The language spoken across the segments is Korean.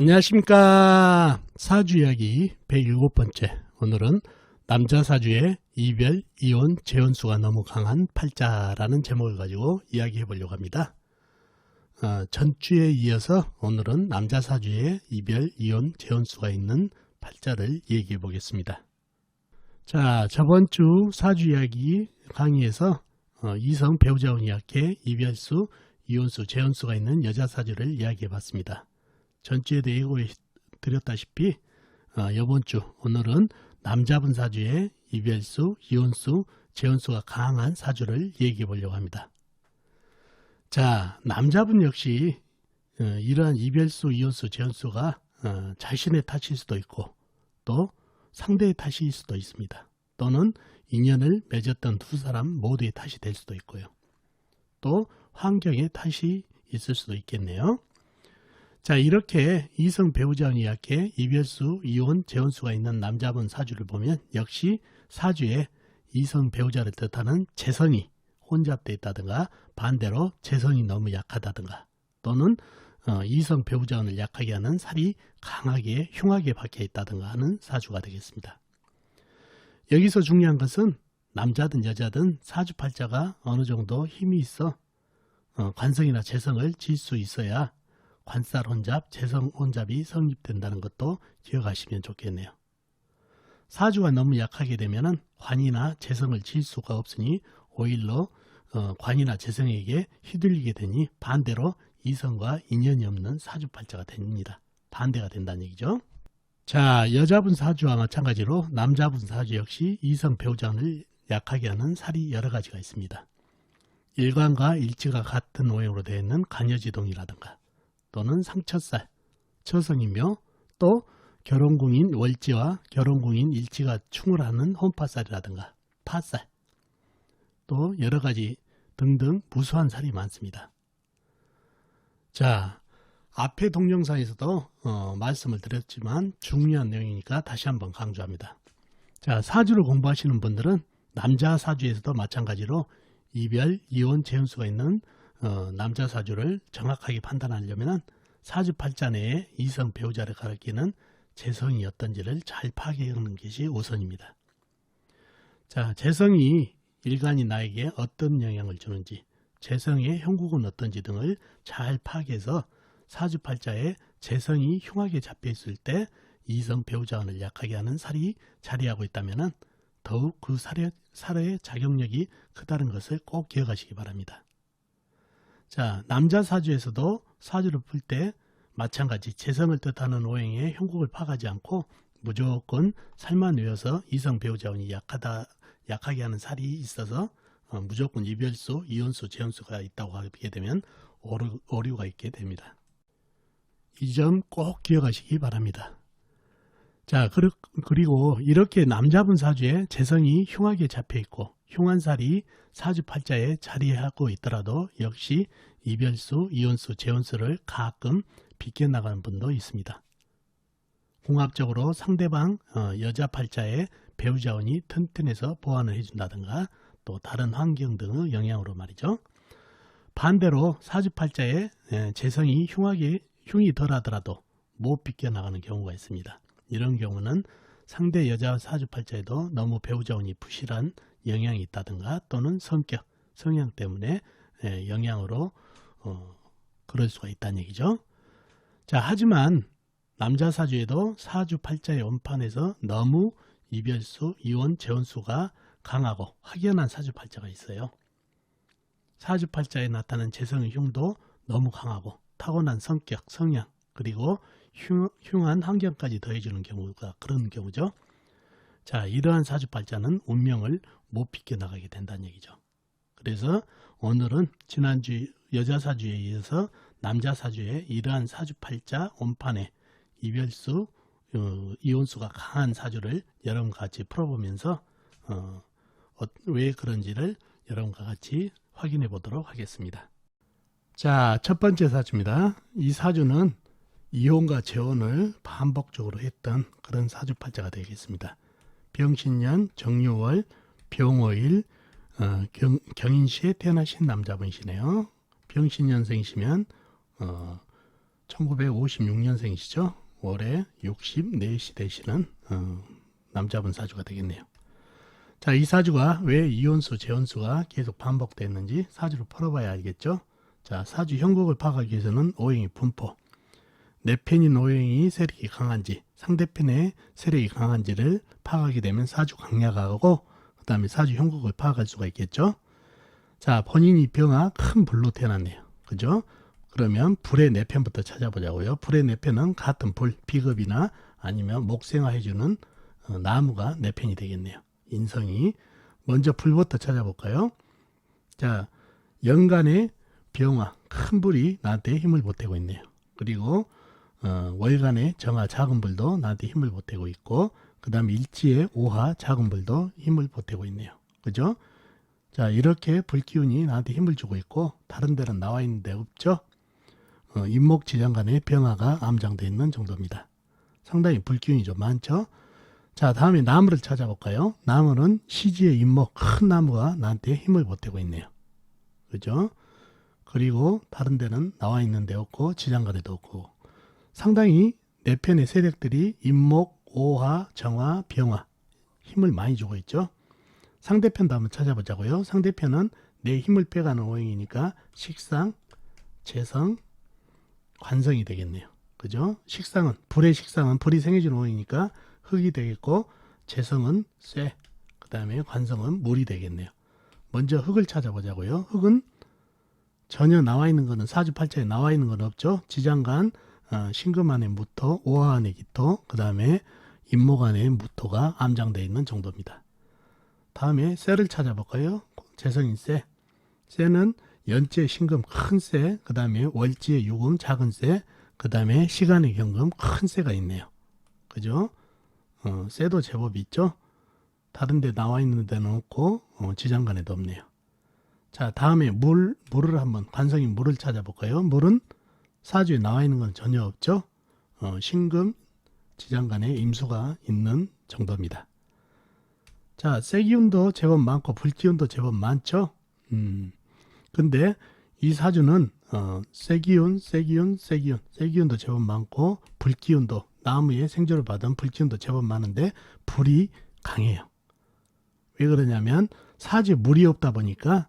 안녕하십니까. 사주 이야기 107번째. 오늘은 남자 사주의 이별, 이혼, 재혼수가 너무 강한 팔자라는 제목을 가지고 이야기해 보려고 합니다. 전주에 이어서 오늘은 남자 사주의 이별, 이혼, 재혼수가 있는 팔자를 얘기해 보겠습니다. 자, 저번 주 사주 이야기 강의에서 이성 배우자 운이약해 이별수, 이혼수, 재혼수가 있는 여자 사주를 이야기해 봤습니다. 전주에도 예고해 드렸다시피 이번 주 오늘은 남자분 사주의 이별수, 이혼수, 재혼수가 강한 사주를 얘기해 보려고 합니다. 자, 남자분 역시 이러한 이별수, 이혼수, 재혼수가 자신의 탓일 수도 있고 또 상대의 탓일 수도 있습니다. 또는 인연을 맺었던 두 사람 모두의 탓이 될 수도 있고요. 또 환경의 탓이 있을 수도 있겠네요. 자, 이렇게 이성 배우자 운이 약해 이별수, 이혼, 재혼수가 있는 남자분 사주를 보면 역시 사주에 이성 배우자를 뜻하는 재성이 혼잡되어 있다든가 반대로 재성이 너무 약하다든가 또는 이성 배우자 운을 약하게 하는 살이 강하게 흉하게 박혀 있다든가 하는 사주가 되겠습니다. 여기서 중요한 것은 남자든 여자든 사주팔자가 어느 정도 힘이 있어 관성이나 재성을 질 수 있어야 관살 혼잡, 재성 혼잡이 성립된다는 것도 기억하시면 좋겠네요. 사주가 너무 약하게 되면 관이나 재성을 질 수가 없으니 오히려 관이나 재성에게 휘둘리게 되니 반대로 이성과 인연이 없는 사주팔자가 됩니다. 반대가 된다는 얘기죠. 자, 여자분 사주와 마찬가지로 남자분 사주 역시 이성 배우자를 약하게 하는 살이 여러 가지가 있습니다. 일간과 일지가 같은 오형으로 되어 있는 간여지동이라든가 또는 상처살, 처성이며 또 결혼궁인 월지와 결혼궁인 일지가 충돌하는 혼파살이라든가 파살, 또 여러가지 등등 무수한 살이 많습니다. 자, 앞에 동영상에서도 말씀을 드렸지만 중요한 내용이니까 다시 한번 강조합니다. 자, 사주를 공부하시는 분들은 남자 사주에서도 마찬가지로 이별, 이혼, 재혼수가 있는 남자 사주를 정확하게 판단하려면 사주팔자 내에 이성 배우자를 가리키는 재성이 어떤지를 잘 파악하는 것이 우선입니다. 자, 재성이 일간이 나에게 어떤 영향을 주는지, 재성의 형국은 어떤지 등을 잘 파악해서 사주팔자에 재성이 흉하게 잡혀 있을 때 이성 배우자원을 약하게 하는 살이 자리하고 있다면 더욱 그 살의 작용력이 크다는 것을 꼭 기억하시기 바랍니다. 자, 남자 사주에서도 사주를 풀 때 마찬가지 재성을 뜻하는 오행의 형국을 파악하지 않고 무조건 살만 외워서 이성 배우자원이 약하게 하는 살이 있어서 무조건 이별수, 이혼수, 재혼수가 있다고 하게 되면 오류가 있게 됩니다. 이 점 꼭 기억하시기 바랍니다. 자, 그리고 이렇게 남자분 사주에 재성이 흉하게 잡혀 있고 흉한 살이 사주팔자에 자리하고 있더라도 역시 이별수, 이혼수, 재혼수를 가끔 비껴나가는 분도 있습니다. 궁합적으로 상대방 여자 팔자에 배우자운이 튼튼해서 보완을 해준다든가 또 다른 환경 등의 영향으로 말이죠. 반대로 사주팔자에 재성이 흉이 덜하더라도 못 비껴나가는 경우가 있습니다. 이런 경우는 상대 여자 사주팔자에도 너무 배우자운이 부실한 영향이 있다든가 또는 성향 때문에 영향으로 그럴 수가 있다는 얘기죠. 자, 하지만 남자 사주에도 사주팔자의 원판에서 너무 이별수, 이혼, 재혼수가 강하고 확연한 사주팔자가 있어요. 사주팔자에 나타나는 재성의 흉도 너무 강하고 타고난 성격, 성향 그리고 흉한 환경까지 더해주는 경우가 그런 경우죠. 자, 이러한 사주팔자는 운명을 못 비껴나가게 된다는 얘기죠. 그래서 오늘은 지난주 여자 사주에 이어서 남자 사주에 이러한 사주팔자 원판에 이별수, 이혼수가 강한 사주를 여러분과 같이 풀어보면서 왜 그런지를 여러분과 같이 확인해 보도록 하겠습니다. 자, 첫 번째 사주입니다. 이 사주는 이혼과 재혼을 반복적으로 했던 그런 사주팔자가 되겠습니다. 병신년, 정유월, 병오일, 경인시에 태어나신 남자분이시네요. 병신년생이시면 1956년생이시죠? 올해 64시 되시는 남자분 사주가 되겠네요. 자, 이 사주가 왜 이혼수, 재혼수가 계속 반복됐는지 사주를 풀어봐야 알겠죠? 자, 사주 형국을 파악하기 위해서는 오행의 분포, 내 편인 오행이 세력이 강한지, 상대편의 세력이 강한지를 파악하게 되면 사주 강약하고 그 다음에 사주 형국을 파악할 수가 있겠죠? 자, 본인이 병화 큰 불로 태어났네요. 그죠? 그러면 불의 내 편부터 찾아보자고요. 불의 내 편은 같은 불, 비급이나 아니면 목생화 해주는 나무가 내 편이 되겠네요. 인성이. 먼저 불부터 찾아볼까요? 자, 연간의 병화, 큰 불이 나한테 힘을 보태고 있네요. 그리고 월간의 정화, 작은 불도 나한테 힘을 보태고 있고, 그 다음에 일지의 오화, 작은 불도 힘을 보태고 있네요. 그죠? 자, 이렇게 불기운이 나한테 힘을 주고 있고 다른 데는 나와 있는데 없죠? 임목지장 간의 병화가 암장되어 있는 정도입니다. 상당히 불기운이 좀 많죠? 자, 다음에 나무를 찾아볼까요? 나무는 시지의 임목, 큰 나무가 나한테 힘을 보태고 있네요. 그죠? 그리고 다른 데는 나와 있는데 없고 지장간에도 없고 상당히 내 편의 세력들이 임목, 오화, 정화, 병화 힘을 많이 주고 있죠. 상대편도 한번 찾아보자고요. 상대편은 내 힘을 빼가는 오행이니까 식상, 재성, 관성이 되겠네요. 그죠? 식상은 불의 식상은 불이 생겨주는 오행이니까 흙이 되겠고 재성은 쇠, 그 다음에 관성은 물이 되겠네요. 먼저 흙을 찾아보자고요. 흙은 전혀 나와 있는 거는 사주팔자에 나와 있는 건 없죠. 지장간, 신금 안의 무토, 오화 안의 기토, 그 다음에 임목 안의 무토가 암장되어 있는 정도입니다. 다음에 쇠를 찾아볼까요? 재성인 쇠. 쇠는 연지의 신금 큰 쇠, 그 다음에 월지의 유금 작은 쇠, 그 다음에 시간의 경금 큰 쇠가 있네요. 그죠? 쇠도 제법 있죠? 다른 데 나와 있는 데는 없고 지장간에도 없네요. 자, 다음에 물을 한번 관성인 물을 찾아볼까요? 물은 사주에 나와 있는 건 전혀 없죠? 신금, 지장간에 임수가 있는 정도입니다. 자, 쇠기운도 제법 많고 불기운도 제법 많죠? 근데 이 사주는 쇠기운도 제법 많고 불기운도 나무의 생조를 받은 불기운도 제법 많은데 불이 강해요. 왜 그러냐면 사주에 물이 없다 보니까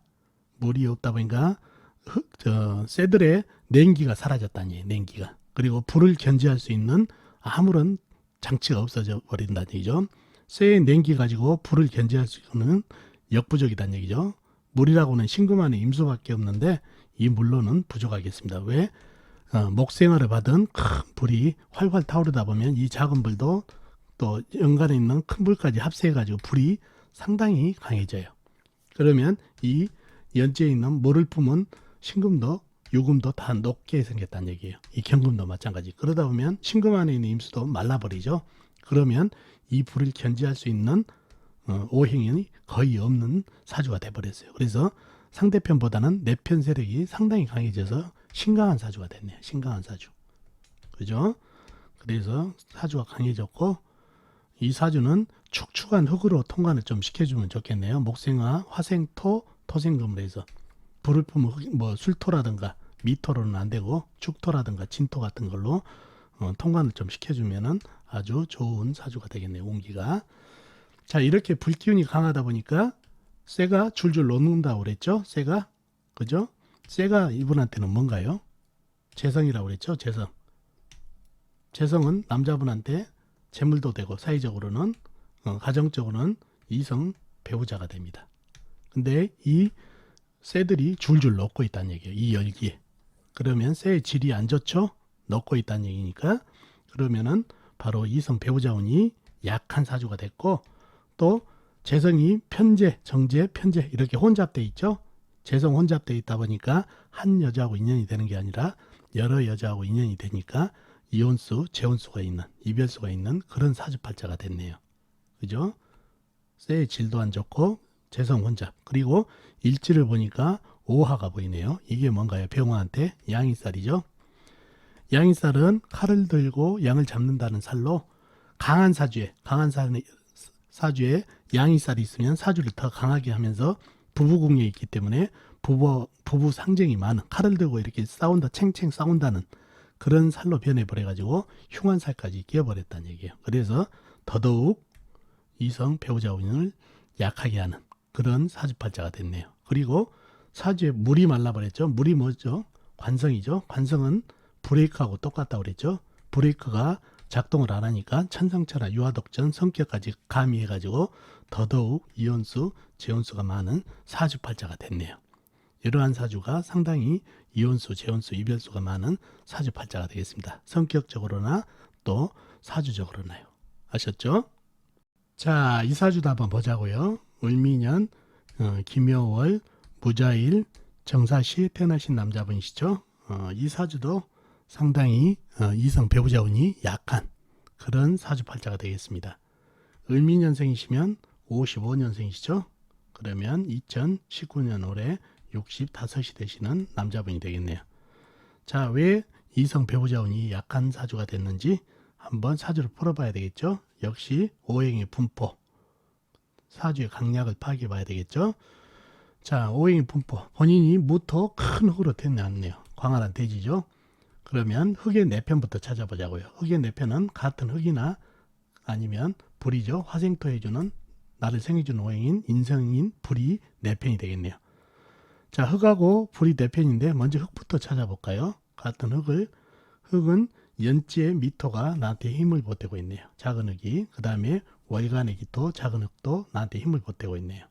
쇠들의 냉기가 사라졌다는 얘기예요. 냉기가. 그리고 불을 견제할 수 있는 아무런 장치가 없어져 버린다는 얘기죠. 쇠의 냉기 가지고 불을 견제할 수 있는 역부족이라는 얘기죠. 물이라고는 신금 안에 임수밖에 없는데 이 물로는 부족하겠습니다. 왜? 목생화를 받은 큰 불이 활활 타오르다 보면 이 작은 불도 또 연간에 있는 큰 불까지 합세해가지고 불이 상당히 강해져요. 그러면 이 연지에 있는 물을 뿜은 신금도 유금도 다 녹게 생겼다는 얘기예요. 이 경금도 마찬가지. 그러다 보면 신금 안에 있는 임수도 말라버리죠. 그러면 이 불을 견제할 수 있는 오행이 거의 없는 사주가 돼버렸어요. 그래서 상대편보다는 내 편 세력이 상당히 강해져서 신강한 사주가 됐네요. 신강한 사주. 그죠? 그래서 사주가 강해졌고 이 사주는 축축한 흙으로 통관을 좀 시켜주면 좋겠네요. 목생화, 화생토, 토생금으로 해서 불을 뿜으면 뭐 술토라든가 미토로는 안 되고 축토라든가 진토 같은 걸로 통관을 좀 시켜주면은 아주 좋은 사주가 되겠네요. 운기가. 자, 이렇게 불기운이 강하다 보니까 쇠가 줄줄 녹는다고 그랬죠. 쇠가. 그죠? 쇠가 이분한테는 뭔가요? 재성이라고 그랬죠. 재성. 재성은 남자분한테 재물도 되고 사회적으로는 가정적으로는 이성 배우자가 됩니다. 근데 이 쇠들이 줄줄 녹고 있다는 얘기예요. 이 열기에. 그러면 쇠의 질이 안 좋죠? 녹고 있다는 얘기니까 그러면은 바로 이성 배우자운이 약한 사주가 됐고 또 재성이 편재, 정재, 편재 이렇게 혼잡돼 있죠. 재성 혼잡돼 있다 보니까 한 여자하고 인연이 되는 게 아니라 여러 여자하고 인연이 되니까 이혼수, 재혼수가 있는, 이별수가 있는 그런 사주팔자가 됐네요. 그죠? 쇠의 질도 안 좋고 재성 혼잡. 그리고 일지를 보니까 오화가 보이네요. 이게 뭔가요? 병화한테 양이살이죠. 양이살은 칼을 들고 양을 잡는다는 살로 강한 사주에 양이살이 있으면 사주를 더 강하게 하면서 부부궁에 있기 때문에 부부 상징이 많은 칼을 들고 이렇게 싸운다, 챙챙 싸운다는 그런 살로 변해버려가지고 흉한살까지 끼어버렸다는 얘기예요. 그래서 더더욱 이성 배우자 운을 약하게 하는 그런 사주팔자가 됐네요. 그리고 사주에 물이 말라버렸죠. 물이 뭐죠? 관성이죠. 관성은 브레이크하고 똑같다고 그랬죠. 브레이크가 작동을 안 하니까 천상천하 유화독전 성격까지 가미해가지고 더더욱 이혼수, 재혼수가 많은 사주팔자가 됐네요. 이러한 사주가 상당히 이혼수, 재혼수, 이별수가 많은 사주팔자가 되겠습니다. 성격적으로나 또 사주적으로나요. 아셨죠? 자, 이 사주도 한번 보자고요. 을미년, 김여월, 무자일, 정사시 태어나신 남자분이시죠. 이 사주도 상당히 이성 배우자 운이 약한 그런 사주팔자가 되겠습니다. 을미년생이시면 55년생이시죠. 그러면 2019년 올해 65이 되시는 남자분이 되겠네요. 자, 왜 이성 배우자 운이 약한 사주가 됐는지 한번 사주를 풀어봐야 되겠죠. 역시 오행의 분포, 사주의 강약을 파악해 봐야 되겠죠. 자, 오행의 분포, 본인이 무토 큰 흙으로 태어났네요. 광활한 대지죠. 그러면 흙의 내편부터 찾아보자고요. 흙의 내편은 같은 흙이나 아니면 불이죠. 화생토해주는 나를 생해주는 오행인 인성인 불이 내편이 되겠네요. 자, 흙하고 불이 내편인데 먼저 흙부터 찾아볼까요? 같은 흙은 연지의 미토가 나한테 힘을 보태고 있네요. 작은 흙이. 그 다음에 월간의 기토, 작은 흙도 나한테 힘을 보태고 있네요.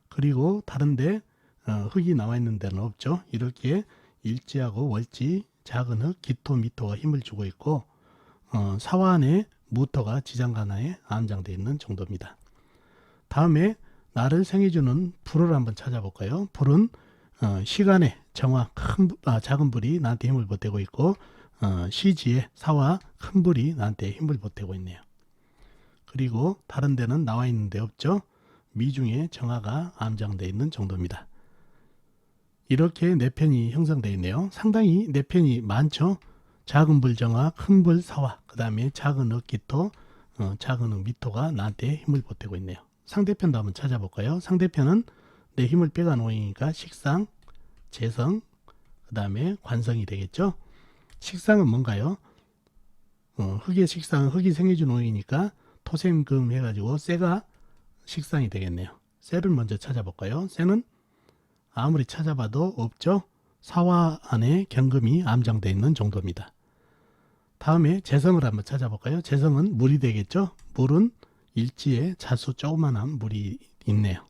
그리고 다른데 흙이 나와 있는 데는 없죠. 이렇게 일지하고 월지, 작은 흙, 기토, 미토가 힘을 주고 있고 사화안에 무토가 지장간하에 암장되어 있는 정도입니다. 다음에 나를 생해주는 불을 한번 찾아볼까요? 불은 시간의 정화, 작은 불이 나한테 힘을 보태고 있고 시지에 사화, 큰 불이 나한테 힘을 보태고 있네요. 그리고 다른 데는 나와 있는 데 없죠. 미중에 정화가 암장되어 있는 정도입니다. 이렇게 내편이 형성되어 있네요. 상당히 내편이 많죠. 작은 불 정화, 큰 불 사화, 그 다음에 작은 흙 기토, 작은 흙 미토가 나한테 힘을 보태고 있네요. 상대편도 한번 찾아볼까요? 상대편은 내 힘을 빼간 오행이니까 식상, 재성, 그 다음에 관성이 되겠죠. 식상은 뭔가요? 흙의 식상은 흙이 생해준 오행이니까 토생금 해가지고 쇠가 식상이 되겠네요. 쇠를 먼저 찾아볼까요? 쇠는 아무리 찾아봐도 없죠. 사화 안에 경금이 암장되어 있는 정도입니다. 다음에 재성을 한번 찾아볼까요? 재성은 물이 되겠죠. 물은 일지에 자수 조그만한 물이 있네요.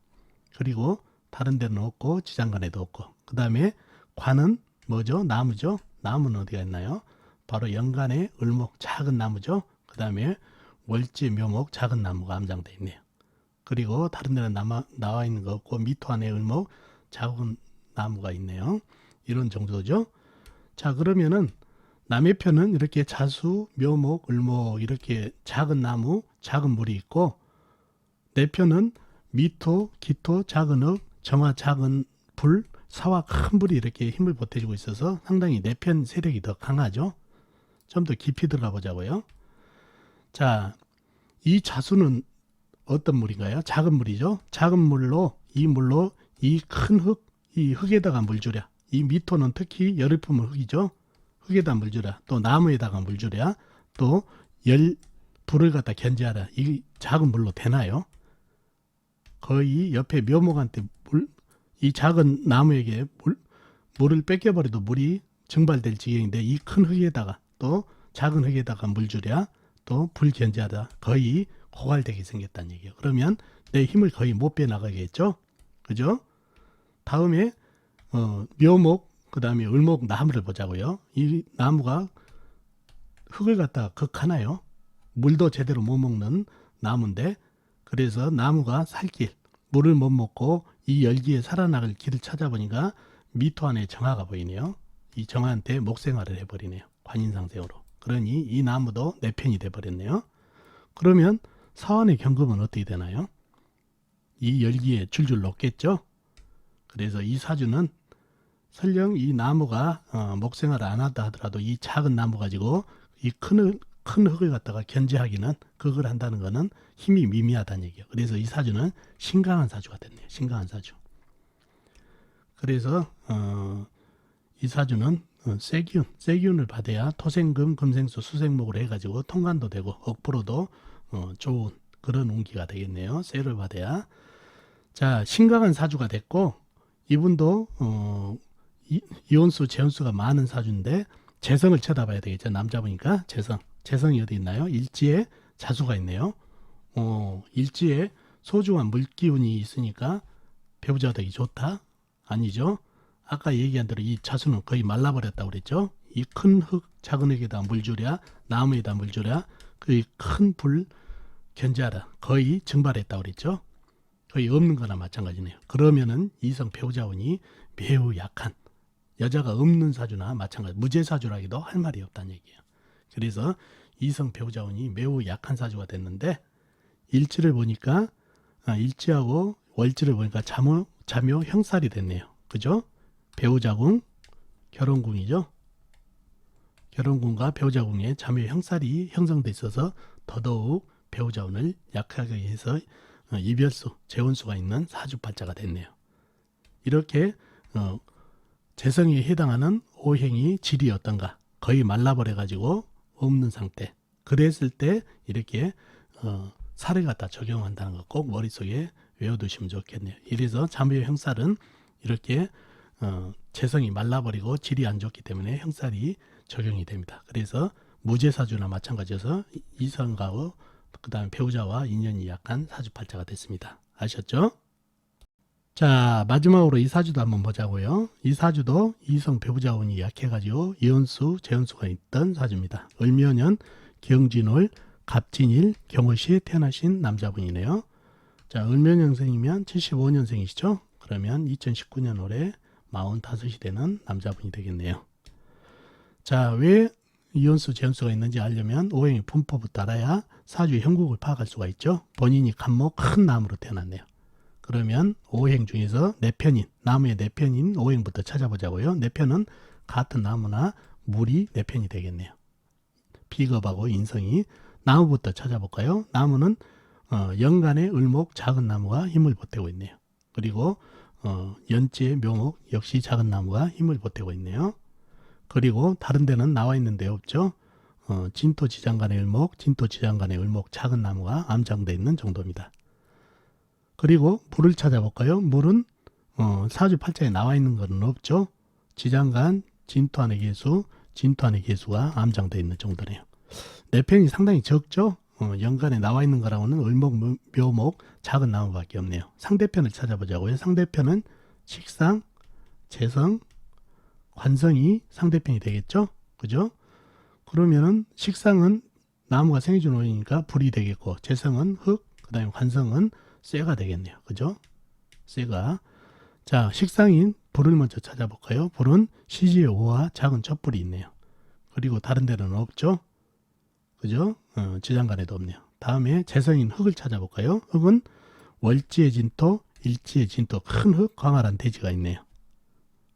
그리고 다른 데는 없고 지장간에도 없고, 그 다음에 관은 뭐죠? 나무죠. 나무는 어디가 있나요? 바로 연간에 을목 작은 나무죠. 그 다음에 월지 묘목 작은 나무가 암장되어 있네요. 그리고 다른 데는 나와 있는 거 없고 미토 안에 을목 작은 나무가 있네요. 이런 정도죠. 자, 그러면은 남의 편은 이렇게 자수, 묘목, 을목 이렇게 작은 나무, 작은 물이 있고 내 편은 미토, 기토, 작은 흙, 정화, 작은 불, 사화, 큰 불이 이렇게 힘을 보태주고 있어서 상당히 내 편 세력이 더 강하죠. 좀 더 깊이 들어가 보자고요. 자, 이 자수는 어떤 물인가요? 작은 물이죠. 작은 물로 이 큰 흙, 이 흙에다가 물 주랴. 이 미토는 특히 열을 품은 흙이죠. 흙에다 물 주랴. 또 나무에다가 물 주랴. 또 불을 갖다 견제하라. 이 작은 물로 되나요? 거의 옆에 묘목한테 이 작은 나무에게 물을 뺏겨버려도 물이 증발될 지경인데 이 큰 흙에다가 또 작은 흙에다가 물 주랴. 또 불 견제하라. 거의 고갈되게 생겼다는 얘기예요. 그러면 내 힘을 거의 못 빼나가겠죠. 그죠? 다음에 묘목, 그 다음에 을목 나무를 보자고요. 이 나무가 흙을 갖다가 극하나요? 물도 제대로 못 먹는 나무인데, 그래서 나무가 살 길, 물을 못 먹고 이 열기에 살아나갈 길을 찾아보니까 미토 안에 정화가 보이네요. 이 정화한테 목생활을 해버리네요. 관인상생으로. 그러니 이 나무도 내 편이 돼버렸네요. 그러면 사원의 경금은 어떻게 되나요? 이 열기에 줄줄 녹겠죠. 그래서 이 사주는 설령 이 나무가 목생활을 안 한다 하더라도 이 작은 나무 가지고 이 큰 흙을 갖다가 견제하기는 그걸 한다는 거는 힘이 미미하다는 얘기예요. 그래서 이 사주는 신강한 사주가 됐네요. 신강한 사주. 그래서 이 사주는 쇠기운을 받아야 토생금, 금생수, 수생목으로 해가지고 통관도 되고 억부로도 좋은 그런 운기가 되겠네요. 쇠를 받아야. 자, 신강한 사주가 됐고 이분도 이혼수, 재혼수가 많은 사주인데 재성을 쳐다봐야 되겠죠. 남자분이니까 재성이 어디 있나요? 일지에 자수가 있네요. 일지에 소중한 물기운이 있으니까 배우자 되기 좋다? 아니죠. 아까 얘기한 대로 이 자수는 거의 말라버렸다고 그랬죠. 이 큰 흙, 작은 흙에다 물 주랴, 나무에다 물 주랴, 그 큰 불 견제하라. 거의 증발했다고 그랬죠. 거의 없는 거나 마찬가지네요. 그러면은 이성 배우자운이 매우 약한, 여자가 없는 사주나 마찬가지, 무죄사주라기도 할 말이 없다는 얘기예요. 그래서 이성 배우자운이 매우 약한 사주가 됐는데 일지를 보니까 일지하고 월지를 보니까 자묘 형살이 됐네요. 그죠? 배우자궁, 결혼궁이죠. 결혼궁과 배우자궁에 자묘 형살이 형성돼 있어서 더더욱 배우자운을 약하게 해서 이별수, 재혼수가 있는 사주팔자가 됐네요. 이렇게 재성에 해당하는 오행이 질이 어떤가 거의 말라버려가지고 없는 상태. 그랬을 때 이렇게 살을 갖다 적용한다는 거 꼭 머릿속에 외워두시면 좋겠네요. 이래서 자묘 형살은 이렇게 재성이 말라버리고 질이 안 좋기 때문에 형살이 적용이 됩니다. 그래서 무죄사주나 마찬가지여서 이성과 그 다음에 배우자와 인연이 약한 사주팔자가 됐습니다. 아셨죠? 자, 마지막으로 이 사주도 한번 보자고요. 이 사주도 이성 배우자운이 약해가지고 이혼수, 재혼수가 있던 사주입니다. 을묘년, 경진월, 갑진일, 경월시에 태어나신 남자분이네요. 자, 을묘년생이면 75년생이시죠? 그러면 2019년 올해 45이 되는 남자분이 되겠네요. 자, 왜 이혼수, 재혼수가 있는지 알려면 오행의 분포부터 알아야 사주의 형국을 파악할 수가 있죠. 본인이 간목 큰 나무로 태어났네요. 그러면 오행 중에서 내편인, 나무의 내편인 오행부터 찾아보자고요. 내편은 같은 나무나 물이 내편이 되겠네요. 비겁하고 인성이. 나무부터 찾아볼까요? 나무는 연간의 을목 작은 나무가 힘을 보태고 있네요. 그리고 연지의 묘목 역시 작은 나무가 힘을 보태고 있네요. 그리고 다른 데는 나와 있는데 없죠. 진토 지장간의 을목, 진토 지장간의 을목 작은 나무가 암장되어 있는 정도입니다. 그리고 물을 찾아볼까요? 물은 사주팔자에 나와 있는 것은 없죠. 지장간, 진토 안의 개수, 진토 안의 개수가 암장되어 있는 정도네요. 내편이 상당히 적죠. 연간에 나와 있는 거라고는 을목, 묘목, 작은 나무밖에 없네요. 상대편을 찾아보자고요. 상대편은 식상, 재성, 관성이 상대편이 되겠죠. 그죠? 그러면은 식상은 나무가 생해준 오행이니까 불이 되겠고, 재성은 흙, 그 다음에 관성은 쇠가 되겠네요. 그죠? 쇠가. 자, 식상인 불을 먼저 찾아볼까요? 불은 시지의 오와 작은 촛불이 있네요. 그리고 다른 데는 없죠? 그죠? 지장간에도 없네요. 다음에 재성인 흙을 찾아볼까요? 흙은 월지의 진토, 일지의 진토, 큰 흙, 광활한 대지가 있네요.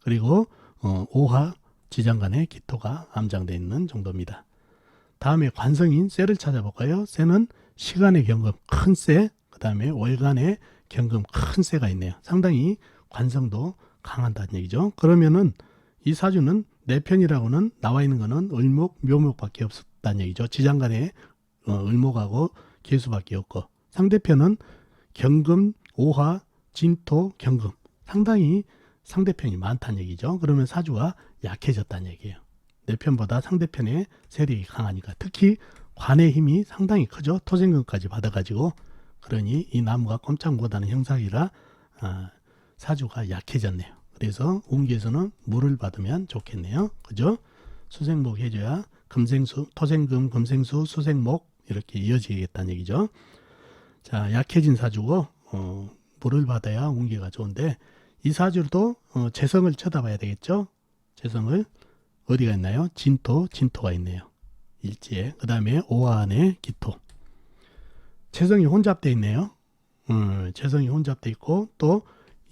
그리고 오화, 지장간에 기토가 암장되어 있는 정도입니다. 다음에 관성인 쇠를 찾아볼까요? 쇠는 시간의 경금, 큰 쇠, 그 다음에 월간의 경금, 큰 쇠가 있네요. 상당히 관성도 강한다는 얘기죠. 그러면은 이 사주는 내 편이라고는 나와 있는 거는 을목, 묘목밖에 없었다는 얘기죠. 지장간에 을목하고 개수밖에 없고, 상대편은 경금, 오화, 진토, 경금, 상당히 상대편이 많다는 얘기죠. 그러면 사주가 약해졌다는 얘기예요. 내 편보다 상대편의 세력이 강하니까. 특히 관의 힘이 상당히 크죠. 토생금까지 받아가지고. 그러니 이 나무가 꼼짝 못하는 형상이라 사주가 약해졌네요. 그래서 운기에서는 물을 받으면 좋겠네요. 그죠? 수생목 해줘야 금생수, 토생금, 금생수, 수생목 이렇게 이어지겠다는 얘기죠. 자, 약해진 사주고 물을 받아야 운기가 좋은데, 이 사주도 재성을 쳐다봐야 되겠죠. 재성을 어디가 있나요? 진토가 있네요. 일지에. 그 다음에 오화 안에 기토. 재성이 혼잡되어 있네요. 재성이 혼잡되어 있고, 또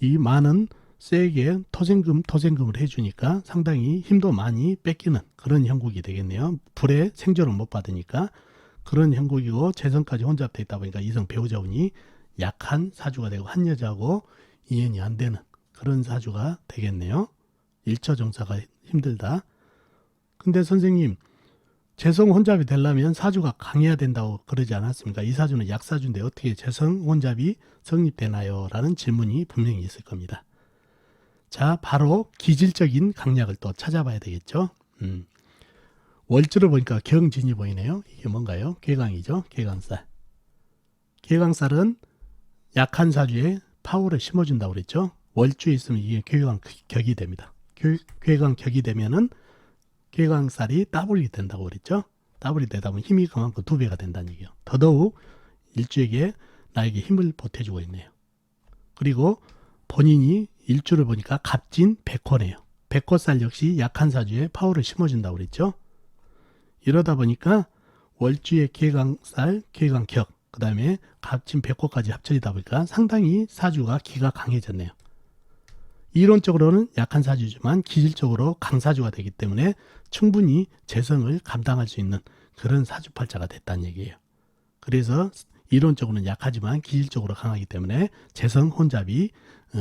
이 많은 세게 토생금을 해주니까 상당히 힘도 많이 뺏기는 그런 형국이 되겠네요. 불에 생존을 못 받으니까 그런 형국이고, 재성까지 혼잡되어 있다 보니까 이성 배우자운이 약한 사주가 되고, 한 여자하고 인연이 안 되는 그런 사주가 되겠네요. 일처 정사가 힘들다. 근데 선생님, 재성 혼잡이 되려면 사주가 강해야 된다고 그러지 않았습니까? 이 사주는 약사주인데 어떻게 재성 혼잡이 성립되나요? 라는 질문이 분명히 있을 겁니다. 자, 바로 기질적인 강약을 또 찾아봐야 되겠죠. 월주를 보니까 경진이 보이네요. 이게 뭔가요? 괴강이죠. 괴강살. 괴강살은 약한 사주에 파워를 심어준다고 그랬죠. 월주에 있으면 이게 괴강격이 됩니다. 괴강격이 되면은 괴강살이 더블이 된다고 그랬죠. 더블이 되다 보면 힘이 그만큼 2배가 된다는 얘기예요. 더더욱 일주에게 나에게 힘을 보태주고 있네요. 그리고 본인이 일주를 보니까 갑진 백호네요. 백호살 역시 약한 사주에 파워를 심어준다고 그랬죠. 이러다 보니까 월주의 괴강살, 괴강격, 그 다음에 갑진 백호까지 합쳐지다 보니까 상당히 사주가 기가 강해졌네요. 이론적으로는 약한 사주지만 기질적으로 강사주가 되기 때문에 충분히 재성을 감당할 수 있는 그런 사주팔자가 됐다는 얘기예요. 그래서 이론적으로는 약하지만 기질적으로 강하기 때문에 재성 혼잡이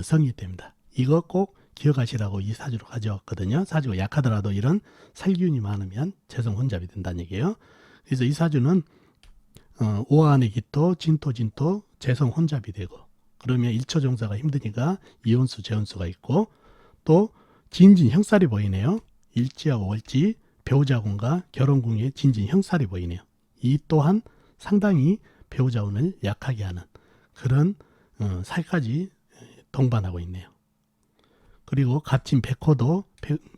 성립됩니다. 이거 꼭 기억하시라고 이 사주로 가져왔거든요. 사주가 약하더라도 이런 살균이 많으면 재성 혼잡이 된다는 얘기예요. 그래서 이 사주는 오한의 기토, 진토, 재성 혼잡이 되고, 그러면 일처 정사가 힘드니까 이혼수, 재혼수가 있고, 또 진진 형살이 보이네요. 일지하고 월지, 배우자군과 결혼궁의 진진 형살이 보이네요. 이 또한 상당히 배우자운을 약하게 하는 그런 살까지 동반하고 있네요. 그리고 갑진 백호도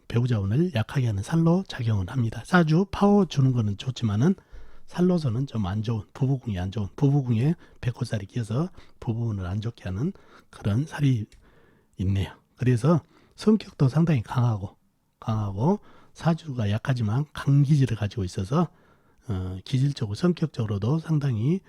배우자운을 약하게 하는 살로 작용을 합니다. 사주 파워 주는 거는 좋지만은 살로서는 좀 안 좋은, 부부궁이 안 좋은, 부부궁에 백호살이 끼어서 부부운을 안 좋게 하는 그런 살이 있네요. 그래서 성격도 상당히 강하고 사주가 약하지만 강기질을 가지고 있어서 기질적으로 성격적으로도 상당히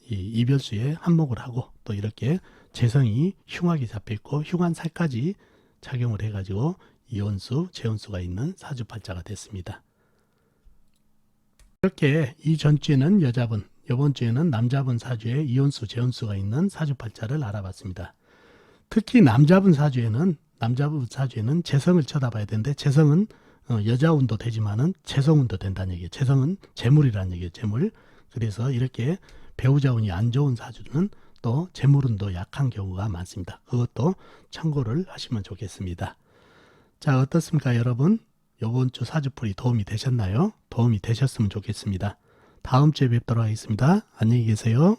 이 이별수에 한몫을 하고, 또 이렇게 재성이 흉하게 잡혀있고 흉한 살까지 작용을 해가지고 이혼수, 재혼수가 있는 사주팔자가 됐습니다. 이렇게 이 전주에는 여자분, 이번 주에는 남자분 사주에 이혼수, 재혼수가 있는 사주팔자를 알아봤습니다. 특히 남자분 사주에는 재성을 쳐다봐야 되는데, 재성은 여자운도 되지만은 재성운도 된다는 얘기예요. 재성은 재물이라는 얘기예요. 재물. 그래서 이렇게 배우자운이 안 좋은 사주는 또 재물운도 약한 경우가 많습니다. 그것도 참고를 하시면 좋겠습니다. 자, 어떻습니까, 여러분? 이번 주 사주풀이 도움이 되셨나요? 도움이 되셨으면 좋겠습니다. 다음 주에 뵙도록 하겠습니다. 안녕히 계세요.